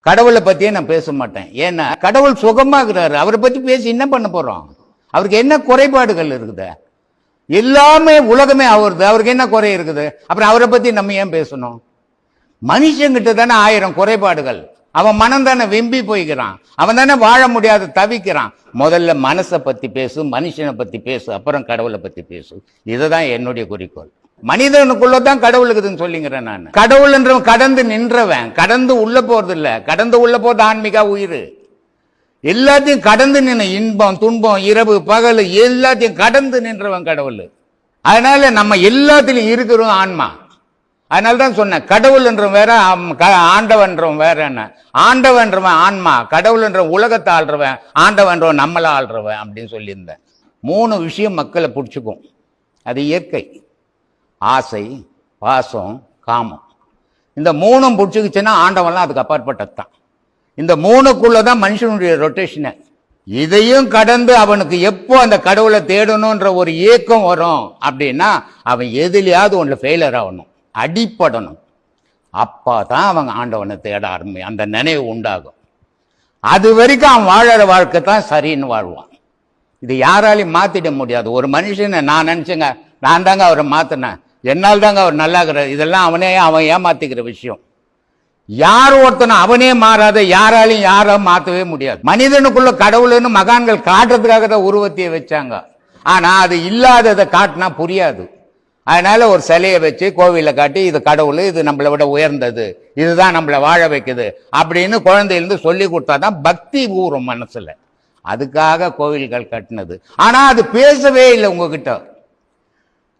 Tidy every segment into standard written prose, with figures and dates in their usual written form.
கடவுளை பத்தியே நான் பேச மாட்டேன். ஏன்னா கடவுள் சுகமாகிறாரு, அவரை பத்தி பேசி என்ன பண்ண போறோம்? அவருக்கு என்ன குறைபாடுகள் இருக்குது? எல்லாமே உலகமே அவருது, அவருக்கு என்ன குறை இருக்குது? அப்புறம் அவரை பத்தி நம்ம ஏன் பேசணும்? மனுஷங்கிட்ட தானே 1000 குறைபாடுகள். அவன் மனம் தானே வெம்பி போய்க்கிறான், அவன் தானே வாழ முடியாத தவிக்கிறான். முதல்ல மனசை பத்தி பேசு, மனுஷனை பத்தி பேசு, அப்புறம் கடவுளை பத்தி பேசு. இதுதான் என்னுடைய குறிக்கோள். மனிதனுக்குள்ளதான் கடவுள் இருக்குதுன்னு சொல்லிங்கிறேன் நான். கடவுள் என்றவன் கடந்து நின்றவன், கடந்து உள்ள போறது இல்ல. கடந்து உள்ள போறது ஆன்மீக உயிர். எல்லாத்தையும் கடந்து நின்ற இன்பம் துன்பம் இரவு பகல் எல்லாத்தையும் கடந்து நின்றவன் கடவுள். அதனால நம்ம எல்லாத்திலும் இருக்கிறோம் ஆன்மா. அதனால்தான் சொன்னேன், கடவுள் என்றவன் வேற, ஆண்டவன்றவன் வேற. என்ன ஆண்டவன்றவன் ஆன்மா, கடவுள் என்ற உலகத்தை ஆள்றவன், ஆண்டவன்றவன் நம்மளை ஆள்றவன் அப்படின்னு சொல்லியிருந்தேன். 3 விஷயம் மக்களை பிடிச்சிக்கும். அது இயற்கை, ஆசை, பாசம், காமம். இந்த 3ம் பிடிச்சிக்கிச்சுன்னா ஆண்டவன்லாம் அதுக்கு அப்பாற்பட்டது தான். இந்த 3க்குள்ளதான் மனுஷனுடைய ரொட்டேஷனை. இதையும் கடந்து அவனுக்கு எப்போ அந்த கடவுளை தேடணும்ன்ற ஒரு ஏக்கம் வரும் அப்படின்னா அவன் எதுலையாவது ஒன்று ஃபெயிலர் ஆகணும், அடிப்படணும். அப்பதான் அவன் ஆண்டவனை தேட அந்த நினைவு உண்டாகும். அது வரைக்கும் அவன் வாழற வாழ்க்கை தான் சரின்னு வாழ்வான். இது யாராலையும் மாத்திட முடியாது. ஒரு மனுஷனை நான் நினைச்சேங்க, நான் தாங்க அவரை மாத்தினேன், என்னால் தாங்க அவர் நல்லாகிறார், இதெல்லாம் அவன் ஏமாத்திக்கிற விஷயம். யார் ஒருத்தனும் அவனே மாறாத யாராலையும் யாரும் மாற்றவே முடியாது. மனிதனுக்குள்ள கடவுள்னு மகான்கள் காட்டுறதுக்காக தான் உருவத்தையே வச்சாங்க. ஆனா அது இல்லாததை காட்டினா புரியாது. அதனால ஒரு சிலையை வச்சு கோவில காட்டி இது கடவுள், இது நம்மளை விட உயர்ந்தது, இதுதான் நம்மளை வாழ வைக்குது அப்படின்னு குழந்தையிலிருந்து சொல்லி கொடுத்தாதான் பக்தி ஊறும் மனசுல. அதுக்காக கோவில்கள் கட்டினது. ஆனா அது பேசவே இல்லை உங்ககிட்ட.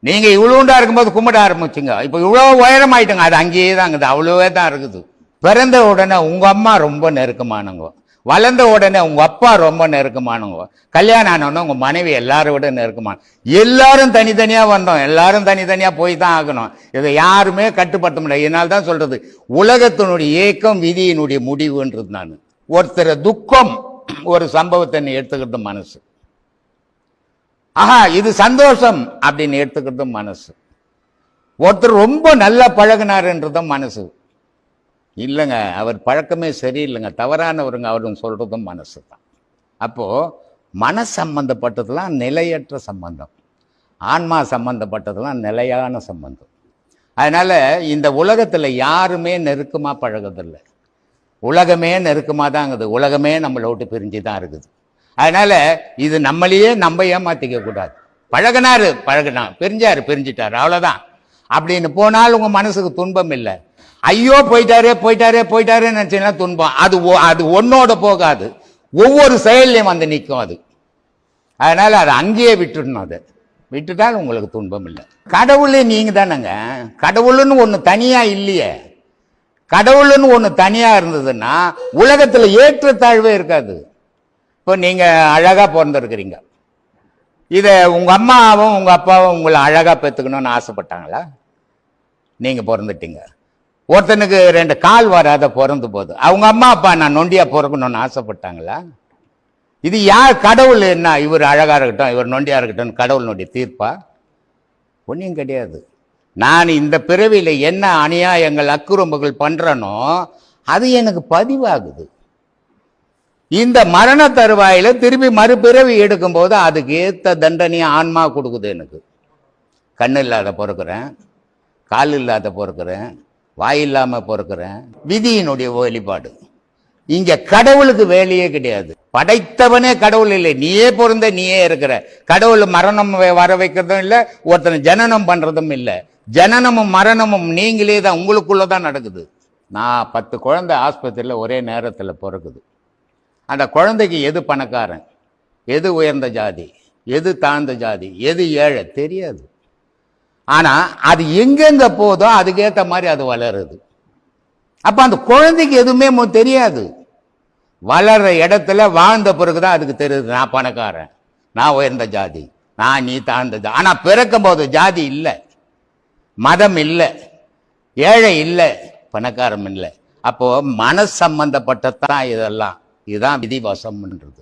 நீங்க இவ்வளவுண்டா இருக்கும்போது கும்பிட ஆரம்பிச்சுங்க, இப்ப இவ்வளவு உயரம் ஆயிட்டுங்க, அது அங்கேயே தாங்குது, அவ்வளவே தான் இருக்குது. பிறந்த உடனே உங்க அம்மா ரொம்ப நெருக்கமானவங்க, வளர்ந்த உடனே உங்க அப்பா ரொம்ப நெருக்கமானவங்க, கல்யாணம் ஆனவன உங்க மனைவி எல்லாரும் விட நெருக்கமான. எல்லாரும் தனித்தனியா வந்தோம், எல்லாரும் தனித்தனியா போய் தான் ஆகணும். இதை யாருமே கட்டுப்படுத்த முடியாது. இதனால தான் சொல்றது உலகத்தினுடைய ஏக்கம் விதியினுடைய முடிவுன்றது. நான் ஒருத்தர் துக்கம் ஒரு சம்பவத்தை எடுத்துக்கிறது மனசு, ஆஹா இது சந்தோஷம் அப்படின்னு எடுத்துக்கிறது மனசு. ஒருத்தர் ரொம்ப நல்லா பழகினாருன்றதும் மனசு. இல்லைங்க அவர் பழக்கமே சரியில்லைங்க, தவறானவருங்க அவருன்னு சொல்றதும் மனசு தான். அப்போ மன சம்பந்தப்பட்டதுலாம் நிலையற்ற சம்பந்தம், ஆன்மா சம்பந்தப்பட்டதுலாம் நிலையான சம்பந்தம். அதனால இந்த உலகத்துல யாருமே நெருக்கமா பழகுதில்லை. உலகமே நெருக்கமா தான் இருக்குது, உலகமே நம்மளை விட்டு பிரிஞ்சு தான் இருக்குது. அதனால இது நம்மளையே நம்ம ஏமாத்திக்க கூடாது. பழகினா பிரிஞ்சிட்டாரு அவ்வளவுதான் அப்படின்னு போனால் உங்க மனசுக்கு துன்பம் இல்லை. ஐயோ போயிட்டாரே நினைச்சீங்கன்னா துன்பம். அது ஒன்னோட போகாது, ஒவ்வொரு செயல்லையும் வந்து நிற்கும் அது. அதனால அதை அங்கேயே விட்டுடணும். அதை விட்டுட்டால் உங்களுக்கு துன்பம் இல்லை. கடவுளே நீங்க தானேங்க. கடவுள்னு ஒண்ணு தனியா இல்லையே. கடவுள்னு ஒண்ணு தனியா இருந்ததுன்னா உலகத்துல ஏற்றத்தாழ்வே இருக்காது. இப்போ நீங்க அழகா பிறந்திருக்கிறீங்க, இதை உங்க அம்மாவும் உங்க அப்பாவும் உங்களை அழகா பெற்றுக்கணும்னு ஆசைப்பட்டாங்களா? நீங்க பிறந்துட்டீங்க. ஒருத்தனுக்கு 2 கால் வராத பிறந்து போது அவங்க அம்மா அப்பா நான் நொண்டியா பிறக்கணும்னு ஆசைப்பட்டாங்களா? இது யார் கடவுள்? என்ன இவர் அழகா இருக்கட்டும் இவர் நொண்டியா இருக்கட்டும் கடவுளுடைய தீர்ப்பா? ஒன்றும் கிடையாது. நான் இந்த பிறவியில என்ன அநியாயங்கள் அக்குறும்புகள் பண்றனோ அது எனக்கு பதிவாகுது. இந்த மரண தருவாயில திருப்பி மறுபிறவி எடுக்கும் போது அதுக்கு ஏத்த தண்டனையை ஆன்மா கொடுக்குது. எனக்கு கண்ணு இல்லாத பிறக்கிறேன், கால் இல்லாத பிறக்கிறேன், வாய் இல்லாம பிறக்கிறேன். விதியினுடைய வெளிப்பாடு. இங்க கடவுளுக்கு வேலையே கிடையாது. படைத்தவனே கடவுள் இல்லை, நீயே பிறந்த நீயே இருக்கிற. கடவுள் மரணம் வர வைக்கிறதும் இல்லை, ஒருத்தனை ஜனனம் பண்றதும் இல்லை. ஜனனமும் மரணமும் நீங்களே தான், உங்களுக்குள்ளதான் நடக்குது. நான் 10 குழந்தை ஆஸ்பத்திரியில் ஒரே நேரத்தில் பிறக்குது. அந்த குழந்தைக்கு எது பணக்காரன், எது உயர்ந்த ஜாதி, எது தாழ்ந்த ஜாதி, எது ஏழை தெரியாது. ஆனா அது எங்கெங்க போதோ அதுக்கேற்ற மாதிரி அது வளருது. அப்ப அந்த குழந்தைக்கு எதுவுமே தெரியாது. வளர்ற இடத்துல வாழ்ந்த பிறகுதான் அதுக்கு தெரியுது, நான் பணக்காரன், நான் உயர்ந்த ஜாதி, நீ தாழ்ந்த ஜாதி. ஆனா பிறக்கும் போது ஜாதி இல்லை, மதம் இல்லை, ஏழை இல்லை, பணக்காரம் இல்லை. அப்போ மன சம்பந்தப்பட்டதான் இதெல்லாம். இதுதான் விதிவாசம்ன்றது.